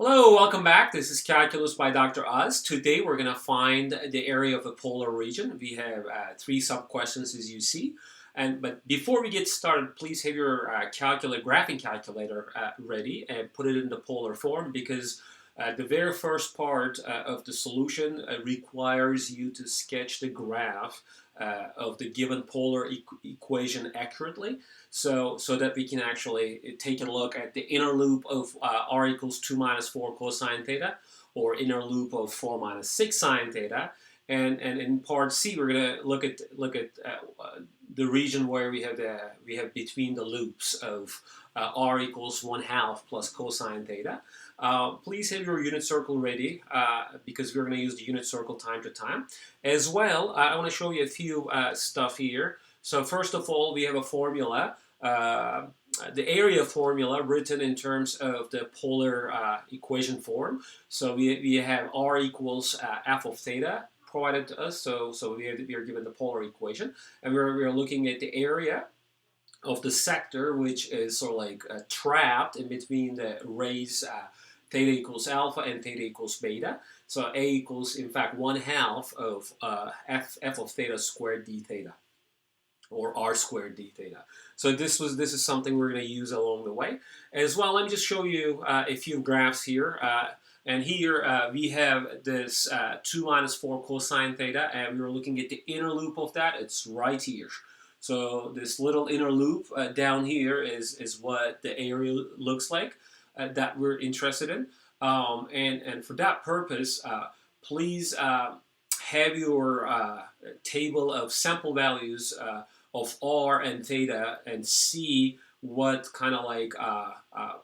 Hello, welcome back. This is Calculus by Dr. Oz. Today we're going to find the area of a polar region. We have three sub-questions as you see. But before we get started, please have your graphing calculator ready and put it in the polar form because the very first part of the solution requires you to sketch the graph of the given polar equation accurately, so that we can actually take a look at the inner loop of r equals 2 minus 4 cosine theta, or inner loop of 4 minus 6 sine theta. And in part C, we're going to look at the region where we have between the loops of r equals 1/2 plus cosine theta. Please have your unit circle ready because we're going to use the unit circle time to time. As well, I want to show you a few stuff here. So first of all, we have a formula, the area formula written in terms of the polar equation form. So we have r equals f of theta provided to us. So we are given the polar equation, and we're looking at the area of the sector, which is sort of like trapped in between the rays theta equals alpha and theta equals beta. So A equals, in fact, 1/2 of f of theta squared d theta, or r squared d theta. So this is something we're going to use along the way. As well, let me just show you a few graphs here. And here we have this 2 minus 4 cosine theta, and we're looking at the inner loop of that. It's right here. So this little inner loop down here is what the area looks like that we're interested in. And for that purpose, please have your table of sample values of r and theta and see what kind of like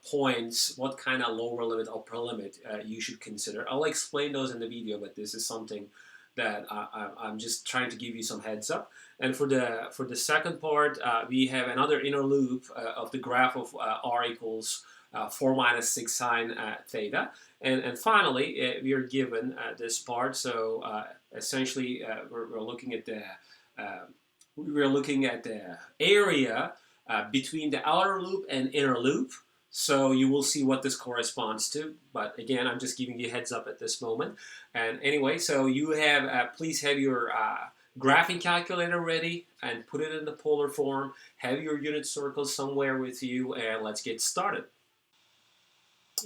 points, what kind of lower limit, upper limit you should consider. I'll explain those in the video, but this is something that I'm just trying to give you some heads up. And for the second part, we have another inner loop of the graph of r equals 4 minus 6 sine theta. And finally, we are given this part. So essentially, we're looking at the area between the outer loop and inner loop. So you will see what this corresponds to. But again, I'm just giving you a heads up at this moment. And anyway, so you have, please have your graphing calculator ready and put it in the polar form. Have your unit circle somewhere with you, and let's get started.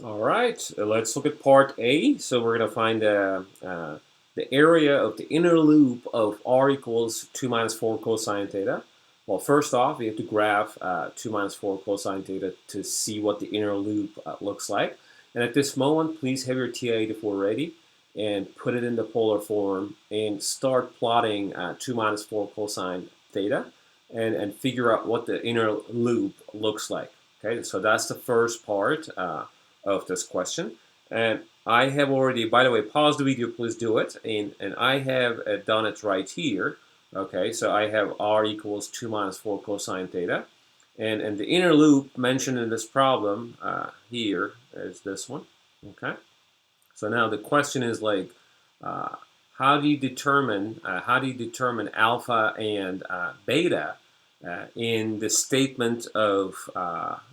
All right, let's look at part A. So we're going to find the area of the inner loop of r equals 2 minus 4 cosine theta. Well, first off, we have to graph 2 minus 4 cosine theta to see what the inner loop looks like. And at this moment, please have your TI-84 ready and put it in the polar form and start plotting 2 minus 4 cosine theta and figure out what the inner loop looks like. Okay, so that's the first part of this question. And I have already, by the way, pause the video, please do it. And I have done it right here. Okay, so I have r equals 2 minus 4 cosine theta. And the inner loop mentioned in this problem here is this one. Okay, so now the question is like, how do you determine alpha and beta in the statement of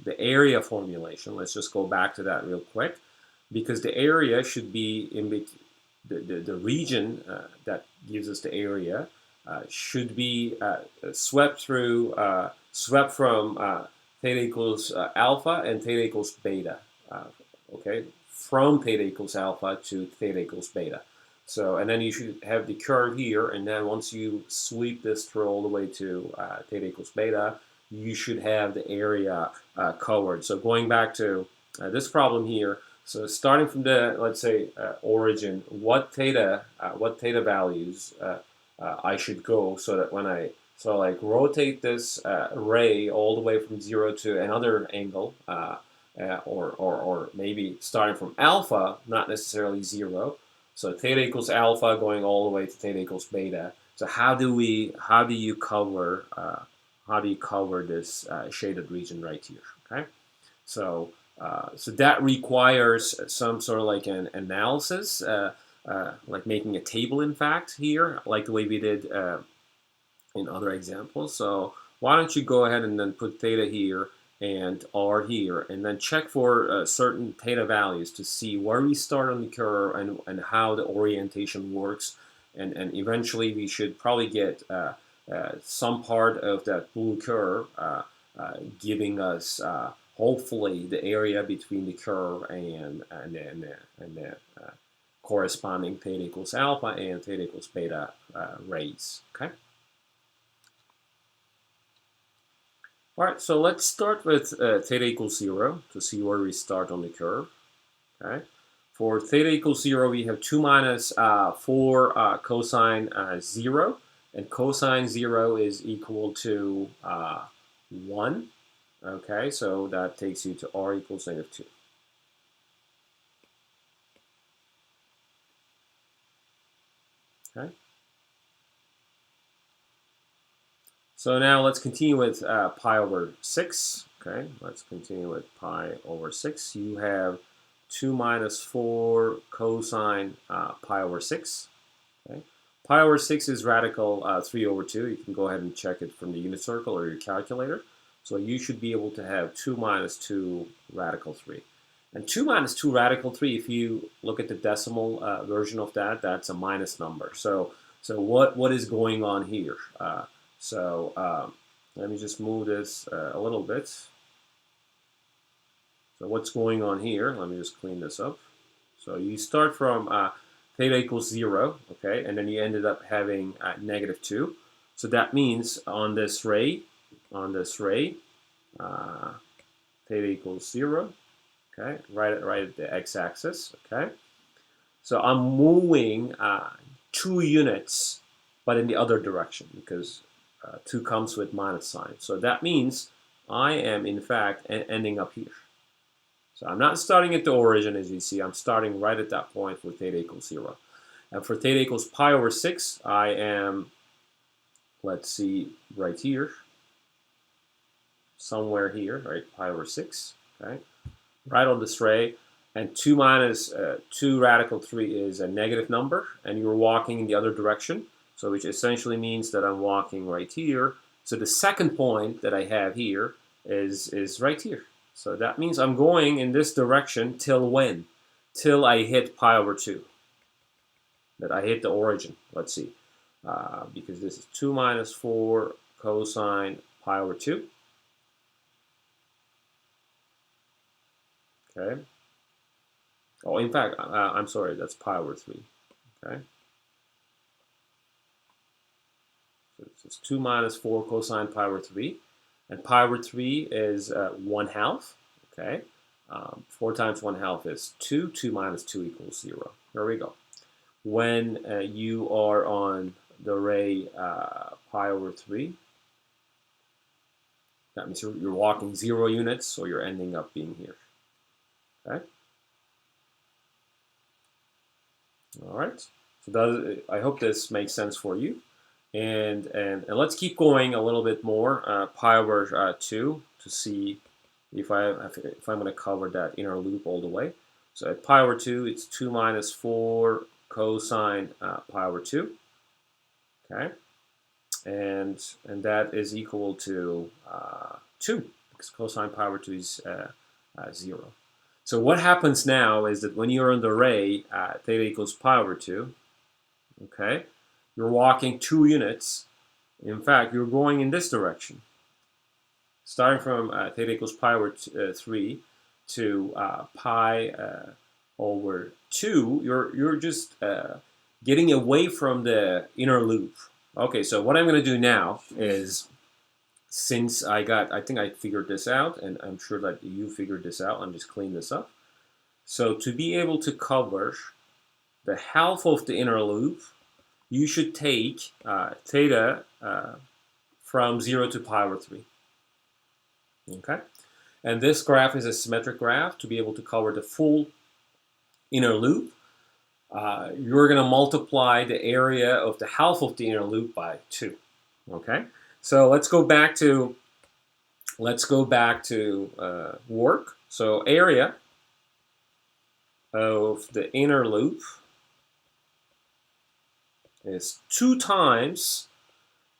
the area formulation? Let's just go back to that real quick, because the area should be in the region that gives us the area should be swept from theta equals alpha and theta equals beta. Okay, from theta equals alpha to theta equals beta. So, and then you should have the curve here, and then once you sweep this through all the way to theta equals beta, you should have the area covered. So going back to this problem here, so starting from the, let's say, origin, what theta values I should go, so that when I like rotate this ray all the way from 0 to another angle, or maybe starting from alpha, not necessarily 0. So theta equals alpha going all the way to theta equals beta. So how do you cover this shaded region right here? Okay, so that requires some sort of like an analysis, like making a table, in fact, here, like the way we did in other examples. So why don't you go ahead and then put theta here and r here, and then check for certain theta values to see where we start on the curve and how the orientation works, and eventually we should probably get some part of that blue curve giving us hopefully the area between the curve and the corresponding theta equals alpha and theta equals beta rays. Okay. All right, so let's start with theta equals 0 to see where we start on the curve. Okay. For theta equals 0, we have 2 minus 4 cosine 0, and cosine 0 is equal to 1. Okay, so that takes you to r equals -2. Okay. So now let's continue with pi over 6. Okay, let's continue with pi over 6. You have 2 minus 4 cosine pi over 6. Okay. Pi over 6 is radical 3 over 2. You can go ahead and check it from the unit circle or your calculator. So you should be able to have 2 minus 2 radical 3. And 2 minus 2 radical 3, if you look at the decimal version of that, that's a minus number. So what is going on here? Let me just move this a little bit. So what's going on here? Let me just clean this up. So you start from theta equals 0, okay, and then you ended up having -2. So that means on this ray, theta equals 0, okay, right at the x-axis, okay. So I'm moving 2 units, but in the other direction because 2 comes with minus sign. So that means I am in fact ending up here. So I'm not starting at the origin, as you see. I'm starting right at that point for theta equals 0. And for theta equals pi over 6, I am, let's see, right here. Somewhere here, right? Pi over 6, okay? Right on this ray. And 2 minus 2 radical 3 is a negative number, and you're walking in the other direction. So which essentially means that I'm walking right here. So the second point that I have here is right here. So that means I'm going in this direction till when? Till I hit pi over 2. That I hit the origin. Let's see. Because this is 2 minus 4 cosine pi over 2. Okay. Oh, in fact, I'm sorry, that's pi over 3. Okay. So it's 2 minus 4 cosine pi over 3. And pi over 3 is 1/2. Okay. 4 times 1/2 is 2. 2 minus 2 equals 0. There we go. When you are on the ray pi over 3, that means you're walking 0 units, so you're ending up being here. Okay. All right. So I hope this makes sense for you. And let's keep going a little bit more. Pi over 2 to see if I'm going to cover that inner loop all the way. So at pi over 2, it's 2 minus 4 cosine pi over 2. Okay, and that is equal to 2 because cosine pi over 2 is 0. So what happens now is that when you're in the ray theta equals pi over 2, okay, you're walking 2 units. In fact, you're going in this direction. Starting from theta equals pi over 3 to pi over 2, you're just getting away from the inner loop. Okay, so what I'm going to do now is, since I think I figured this out, and I'm sure that you figured this out, I'm just clean this up. So to be able to cover the half of the inner loop, you should take theta from 0 to pi over 3. Okay? And this graph is a symmetric graph. To be able to cover the full inner loop, you're going to multiply the area of the half of the inner loop by 2. Okay? So let's go back to work. So area of the inner loop is 2 times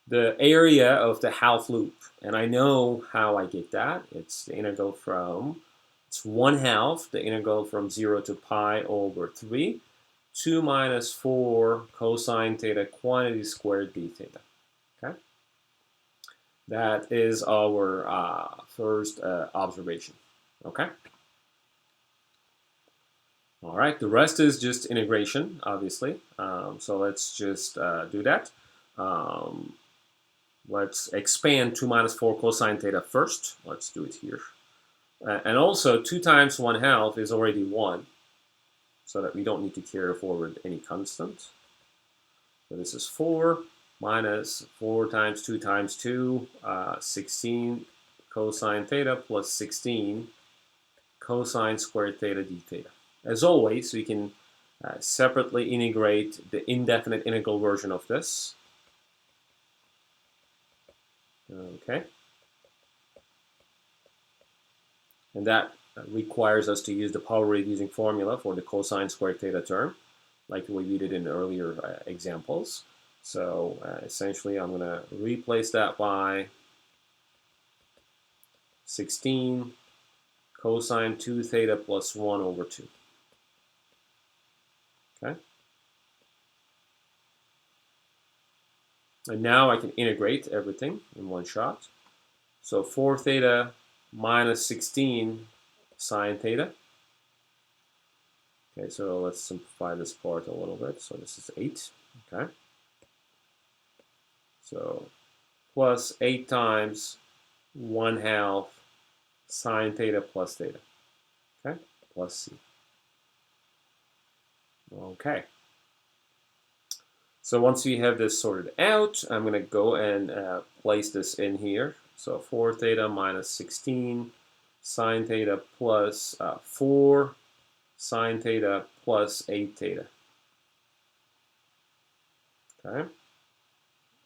the area of the half loop. And I know how I get that. It's the integral from, it's 1/2, the integral from 0 to pi over 3, 2 minus 4 cosine theta quantity squared d theta. Okay? That is our first observation. Okay? All right, the rest is just integration, obviously. So let's just do that. Let's expand 2 minus 4 cosine theta first. Let's do it here. And also, 2 times 1/2 is already 1, so that we don't need to carry forward any constant. So this is 4 minus 4 times 2 times 2, 16 cosine theta plus 16 cosine squared theta d theta. As always, we can separately integrate the indefinite integral version of this. Okay. And that requires us to use the power reducing formula for the cosine squared theta term, like we did in earlier examples. So essentially, I'm going to replace that by 16 cosine 2 theta plus 1 over 2. Okay. And now I can integrate everything in one shot. So 4 theta minus 16 sine theta. Okay, so let's simplify this part a little bit. So this is 8. Okay. So plus 8 times 1/2 sine theta plus theta. Okay, plus c. Okay. So once we have this sorted out, I'm going to go and place this in here. So 4 theta minus 16 sine theta plus 4 sine theta plus 8 theta. Okay.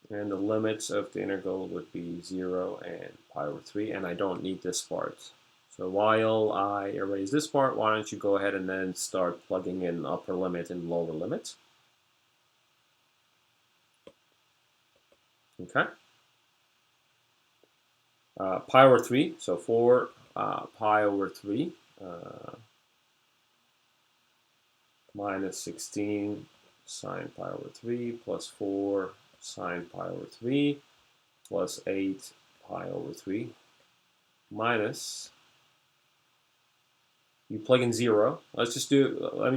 And the limits of the integral would be 0 and pi over 3, and I don't need this part. So while I erase this part, why don't you go ahead and then start plugging in upper limit and lower limit. Okay. Pi over 3, so 4 pi over 3 minus 16 sine pi over 3 plus 4 sine pi over 3 plus 8 pi over 3 minus, you plug in 0. Let me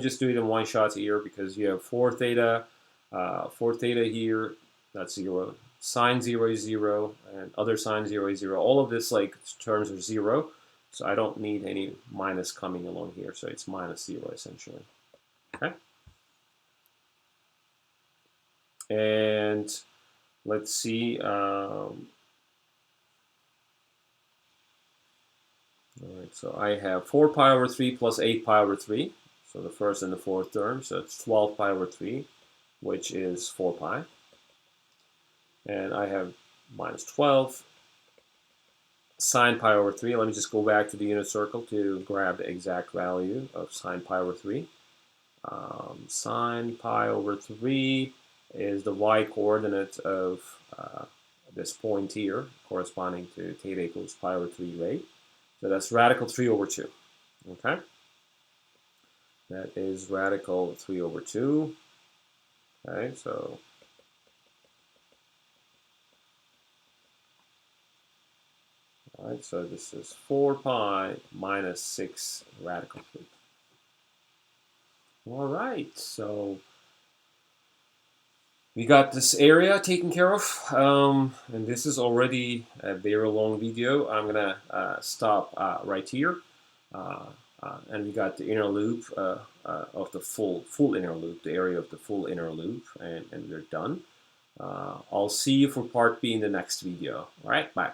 just do it in one shot here, because you have 4 theta here, that's 0. Sine 0 is 0, and other sine 0 is 0. All of this terms are 0, so I don't need any minus coming along here, so it's minus 0 essentially. Okay. And let's see. All right, so I have 4 pi over 3 plus 8 pi over 3. So the first and the fourth term, so it's 12 pi over 3, which is 4 pi. And I have minus 12 sine pi over 3. Let me just go back to the unit circle to grab the exact value of sine pi over 3. Sine pi over 3 is the y-coordinate of this point here, corresponding to theta equals pi over 3 rate. So that's radical 3 over 2. Okay? That is radical 3 over 2. Okay, so all right, so this is 4 pi minus 6 radical 3. All right, so we got this area taken care of, and this is already a very long video. I'm gonna stop right here, and we got the inner loop of the full inner loop, the area of the full inner loop, and we're done. I'll see you for part B in the next video. All right, bye.